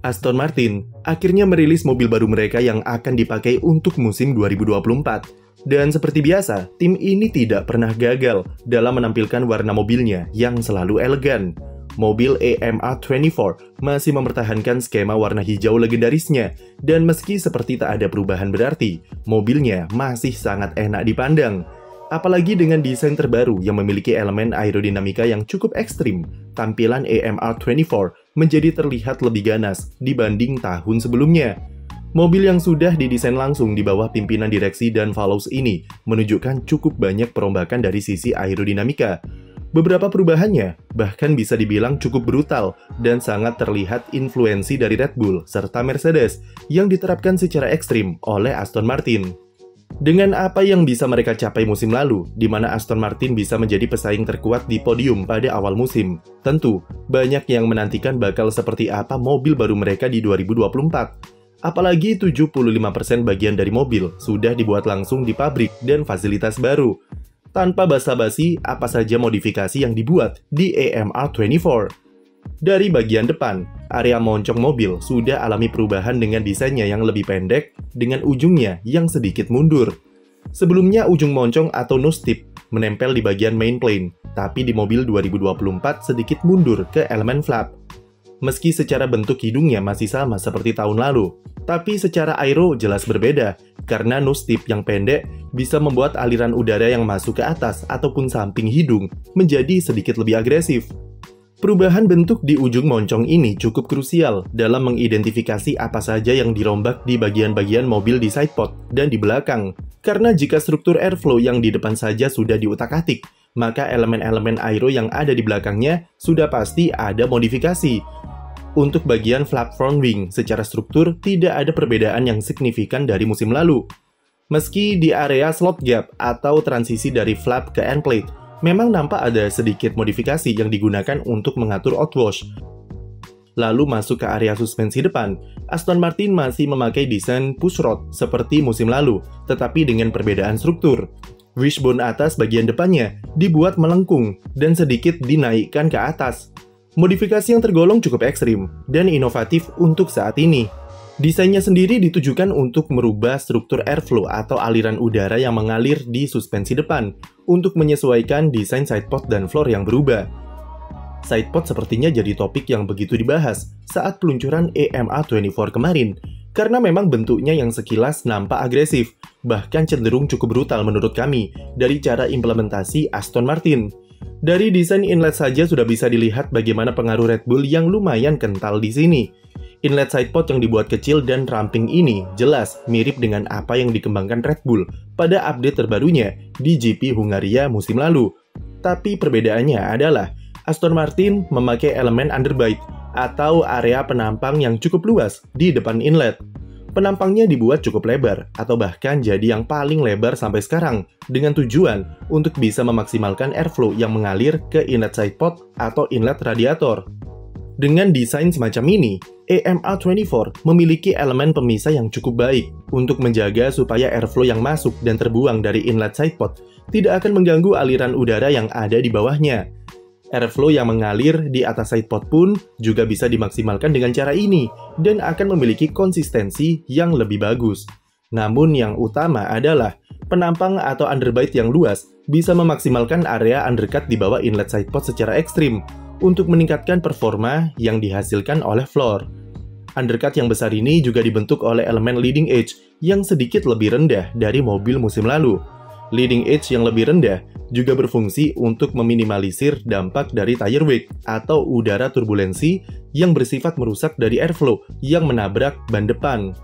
Aston Martin akhirnya merilis mobil baru mereka yang akan dipakai untuk musim 2024. Dan seperti biasa, tim ini tidak pernah gagal dalam menampilkan warna mobilnya yang selalu elegan. Mobil AMR24 masih mempertahankan skema warna hijau legendarisnya, dan meski seperti tak ada perubahan berarti, mobilnya masih sangat enak dipandang. Apalagi dengan desain terbaru yang memiliki elemen aerodinamika yang cukup ekstrim, tampilan AMR24 menjadi terlihat lebih ganas dibanding tahun sebelumnya. Mobil yang sudah didesain langsung di bawah pimpinan direksi dan Fallows ini menunjukkan cukup banyak perombakan dari sisi aerodinamika. Beberapa perubahannya bahkan bisa dibilang cukup brutal dan sangat terlihat influensi dari Red Bull serta Mercedes yang diterapkan secara ekstrim oleh Aston Martin. Dengan apa yang bisa mereka capai musim lalu, di mana Aston Martin bisa menjadi pesaing terkuat di podium pada awal musim, tentu banyak yang menantikan bakal seperti apa mobil baru mereka di 2024. Apalagi 75% bagian dari mobil sudah dibuat langsung di pabrik dan fasilitas baru. Tanpa basa-basi, apa saja modifikasi yang dibuat di AMR24. Dari bagian depan, area moncong mobil sudah alami perubahan dengan desainnya yang lebih pendek dengan ujungnya yang sedikit mundur. Sebelumnya ujung moncong atau nose tip menempel di bagian main plane, tapi di mobil 2024 sedikit mundur ke elemen flap. Meski secara bentuk hidungnya masih sama seperti tahun lalu, tapi secara aero jelas berbeda, karena nose tip yang pendek bisa membuat aliran udara yang masuk ke atas ataupun samping hidung menjadi sedikit lebih agresif. Perubahan bentuk di ujung moncong ini cukup krusial dalam mengidentifikasi apa saja yang dirombak di bagian-bagian mobil di sidepod dan di belakang. Karena jika struktur airflow yang di depan saja sudah diutak-atik, maka elemen-elemen aero yang ada di belakangnya sudah pasti ada modifikasi. Untuk bagian flap front wing, secara struktur tidak ada perbedaan yang signifikan dari musim lalu. Meski di area slot gap atau transisi dari flap ke end plate, memang nampak ada sedikit modifikasi yang digunakan untuk mengatur outwash. Lalu masuk ke area suspensi depan, Aston Martin masih memakai desain pushrod seperti musim lalu, tetapi dengan perbedaan struktur. Wishbone atas bagian depannya dibuat melengkung dan sedikit dinaikkan ke atas. Modifikasi yang tergolong cukup ekstrim dan inovatif untuk saat ini. Desainnya sendiri ditujukan untuk merubah struktur airflow atau aliran udara yang mengalir di suspensi depan untuk menyesuaikan desain sidepod dan floor yang berubah. Sidepod sepertinya jadi topik yang begitu dibahas saat peluncuran AMR24 kemarin, karena memang bentuknya yang sekilas nampak agresif, bahkan cenderung cukup brutal menurut kami dari cara implementasi Aston Martin. Dari desain inlet saja sudah bisa dilihat bagaimana pengaruh Red Bull yang lumayan kental di sini. Inlet sidepod yang dibuat kecil dan ramping ini jelas mirip dengan apa yang dikembangkan Red Bull pada update terbarunya di GP Hungaria musim lalu. Tapi perbedaannya adalah Aston Martin memakai elemen underbite atau area penampang yang cukup luas di depan inlet. Penampangnya dibuat cukup lebar, atau bahkan jadi yang paling lebar sampai sekarang, dengan tujuan untuk bisa memaksimalkan airflow yang mengalir ke inlet sidepod atau inlet radiator. Dengan desain semacam ini, AMR24 memiliki elemen pemisah yang cukup baik untuk menjaga supaya airflow yang masuk dan terbuang dari inlet sidepod tidak akan mengganggu aliran udara yang ada di bawahnya. Airflow yang mengalir di atas sidepod pun juga bisa dimaksimalkan dengan cara ini dan akan memiliki konsistensi yang lebih bagus. Namun yang utama adalah penampang atau underbite yang luas bisa memaksimalkan area undercut di bawah inlet sidepod secara ekstrim untuk meningkatkan performa yang dihasilkan oleh floor. Undercut yang besar ini juga dibentuk oleh elemen leading edge yang sedikit lebih rendah dari mobil musim lalu. Leading edge yang lebih rendah juga berfungsi untuk meminimalisir dampak dari tire wake atau udara turbulensi yang bersifat merusak dari airflow yang menabrak ban depan.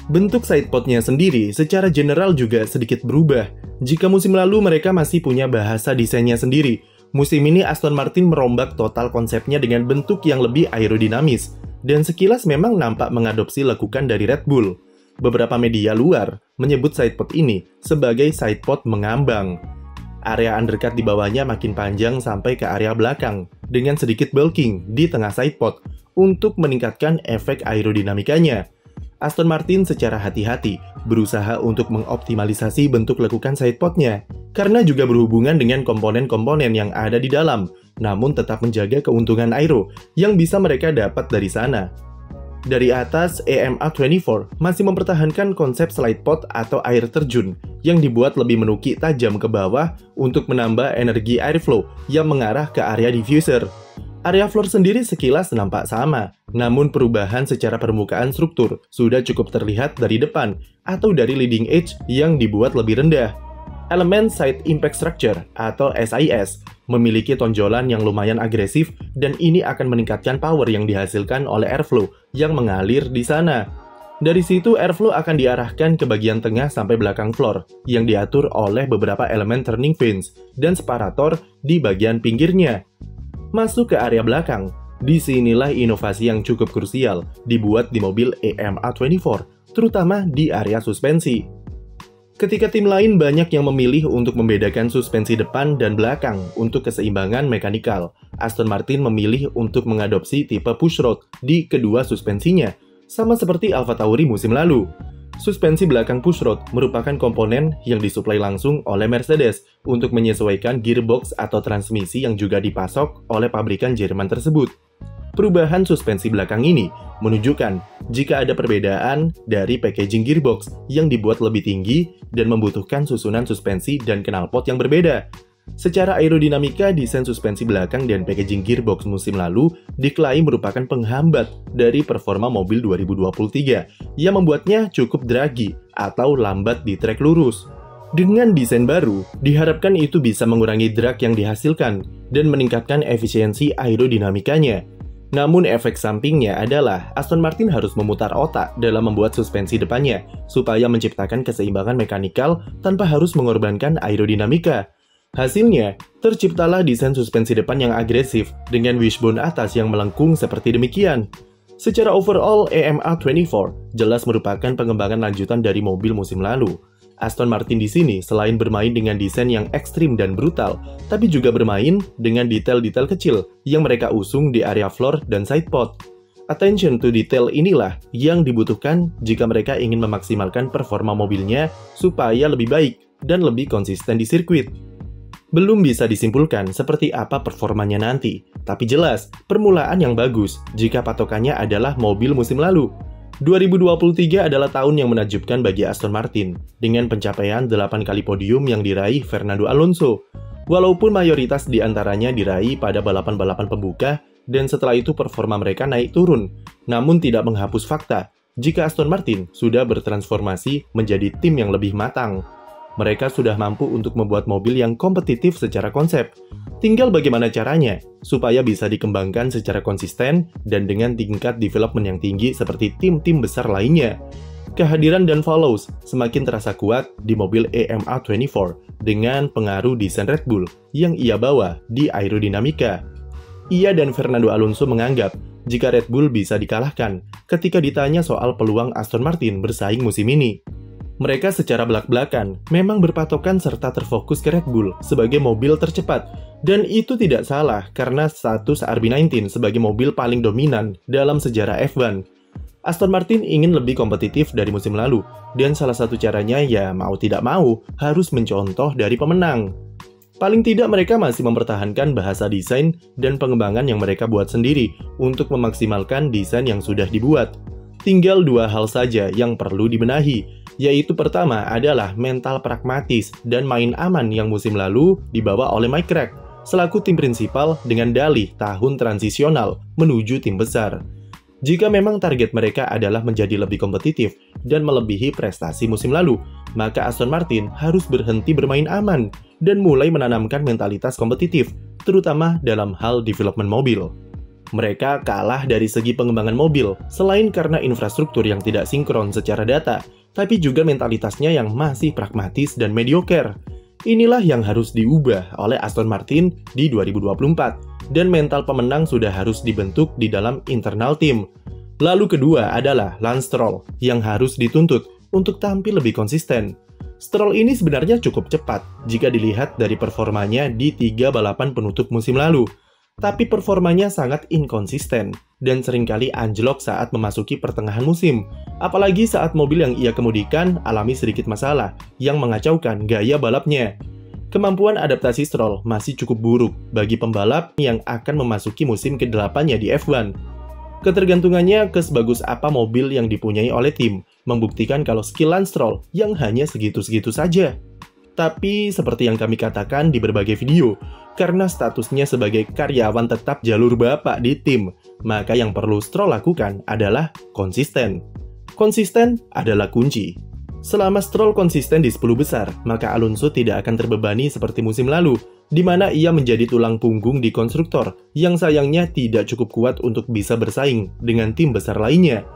Bentuk sidepodnya sendiri secara general juga sedikit berubah. Jika musim lalu mereka masih punya bahasa desainnya sendiri, musim ini Aston Martin merombak total konsepnya dengan bentuk yang lebih aerodinamis, dan sekilas memang nampak mengadopsi lekukan dari Red Bull. Beberapa media luar menyebut sidepod ini sebagai sidepod mengambang. Area undercut di bawahnya makin panjang sampai ke area belakang, dengan sedikit bulking di tengah sidepod untuk meningkatkan efek aerodinamikanya. Aston Martin secara hati-hati berusaha untuk mengoptimalisasi bentuk lekukan sidepodnya, karena juga berhubungan dengan komponen-komponen yang ada di dalam, namun tetap menjaga keuntungan aero yang bisa mereka dapat dari sana. Dari atas, EMA24 masih mempertahankan konsep slide pod atau air terjun yang dibuat lebih menukik tajam ke bawah untuk menambah energi airflow yang mengarah ke area diffuser. Area floor sendiri sekilas nampak sama, namun perubahan secara permukaan struktur sudah cukup terlihat dari depan atau dari leading edge yang dibuat lebih rendah. Elemen Side Impact Structure atau SIS memiliki tonjolan yang lumayan agresif dan ini akan meningkatkan power yang dihasilkan oleh airflow yang mengalir di sana. Dari situ airflow akan diarahkan ke bagian tengah sampai belakang floor yang diatur oleh beberapa elemen turning vanes dan separator di bagian pinggirnya. Masuk ke area belakang, disinilah inovasi yang cukup krusial dibuat di mobil EMA24, terutama di area suspensi. Ketika tim lain banyak yang memilih untuk membedakan suspensi depan dan belakang untuk keseimbangan mekanikal, Aston Martin memilih untuk mengadopsi tipe pushrod di kedua suspensinya, sama seperti AlphaTauri musim lalu. Suspensi belakang pushrod merupakan komponen yang disuplai langsung oleh Mercedes untuk menyesuaikan gearbox atau transmisi yang juga dipasok oleh pabrikan Jerman tersebut. Perubahan suspensi belakang ini menunjukkan jika ada perbedaan dari packaging gearbox yang dibuat lebih tinggi dan membutuhkan susunan suspensi dan knalpot yang berbeda. Secara aerodinamika, desain suspensi belakang dan packaging gearbox musim lalu diklaim merupakan penghambat dari performa mobil 2023 yang membuatnya cukup draggy atau lambat di trek lurus. Dengan desain baru, diharapkan itu bisa mengurangi drag yang dihasilkan dan meningkatkan efisiensi aerodinamikanya. Namun efek sampingnya adalah Aston Martin harus memutar otak dalam membuat suspensi depannya supaya menciptakan keseimbangan mekanikal tanpa harus mengorbankan aerodinamika. Hasilnya, terciptalah desain suspensi depan yang agresif dengan wishbone atas yang melengkung seperti demikian. Secara overall, EMA24 jelas merupakan pengembangan lanjutan dari mobil musim lalu. Aston Martin di sini selain bermain dengan desain yang ekstrim dan brutal, tapi juga bermain dengan detail-detail kecil yang mereka usung di area floor dan sidepod. Attention to detail inilah yang dibutuhkan jika mereka ingin memaksimalkan performa mobilnya supaya lebih baik dan lebih konsisten di sirkuit. Belum bisa disimpulkan seperti apa performanya nanti, tapi jelas permulaan yang bagus jika patokannya adalah mobil musim lalu. 2023 adalah tahun yang menakjubkan bagi Aston Martin, dengan pencapaian 8 kali podium yang diraih Fernando Alonso. Walaupun mayoritas di antaranya diraih pada balapan-balapan pembuka, dan setelah itu performa mereka naik turun, namun tidak menghapus fakta jika Aston Martin sudah bertransformasi menjadi tim yang lebih matang. Mereka sudah mampu untuk membuat mobil yang kompetitif secara konsep. Tinggal bagaimana caranya, supaya bisa dikembangkan secara konsisten dan dengan tingkat development yang tinggi seperti tim-tim besar lainnya. Kehadiran Dan Follows semakin terasa kuat di mobil EMA24 dengan pengaruh desain Red Bull yang ia bawa di aerodinamika. Ia dan Fernando Alonso menganggap jika Red Bull bisa dikalahkan ketika ditanya soal peluang Aston Martin bersaing musim ini. Mereka secara belak-belakan memang berpatokan serta terfokus ke Red Bull sebagai mobil tercepat, dan itu tidak salah karena status RB19 sebagai mobil paling dominan dalam sejarah F1. Aston Martin ingin lebih kompetitif dari musim lalu, dan salah satu caranya ya mau tidak mau harus mencontoh dari pemenang. Paling tidak mereka masih mempertahankan bahasa desain dan pengembangan yang mereka buat sendiri untuk memaksimalkan desain yang sudah dibuat. Tinggal dua hal saja yang perlu dibenahi, yaitu pertama adalah mental pragmatis dan main aman yang musim lalu dibawa oleh Mike Crack selaku tim prinsipal dengan dalih tahun transisional menuju tim besar. Jika memang target mereka adalah menjadi lebih kompetitif dan melebihi prestasi musim lalu, maka Aston Martin harus berhenti bermain aman dan mulai menanamkan mentalitas kompetitif, terutama dalam hal development mobil. Mereka kalah dari segi pengembangan mobil, selain karena infrastruktur yang tidak sinkron secara data, tapi juga mentalitasnya yang masih pragmatis dan mediocre. Inilah yang harus diubah oleh Aston Martin di 2024, dan mental pemenang sudah harus dibentuk di dalam internal tim. Lalu kedua adalah Lance Stroll, yang harus dituntut untuk tampil lebih konsisten. Stroll ini sebenarnya cukup cepat jika dilihat dari performanya di 3 balapan penutup musim lalu. Tapi performanya sangat inkonsisten dan seringkali anjlok saat memasuki pertengahan musim. Apalagi saat mobil yang ia kemudikan alami sedikit masalah yang mengacaukan gaya balapnya. Kemampuan adaptasi Stroll masih cukup buruk bagi pembalap yang akan memasuki musim ke-8-nya di F1. Ketergantungannya ke sebagus apa mobil yang dipunyai oleh tim, membuktikan kalau skill Lance Stroll yang hanya segitu-segitu saja. Tapi seperti yang kami katakan di berbagai video, karena statusnya sebagai karyawan tetap jalur bapak di tim, maka yang perlu Stroll lakukan adalah konsisten. Konsisten adalah kunci. Selama Stroll konsisten di 10 besar, maka Alonso tidak akan terbebani seperti musim lalu, di mana ia menjadi tulang punggung di konstruktor yang sayangnya tidak cukup kuat untuk bisa bersaing dengan tim besar lainnya.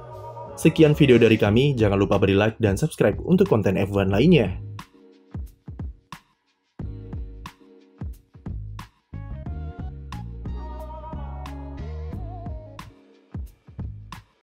Sekian video dari kami, jangan lupa beri like dan subscribe untuk konten F1 lainnya.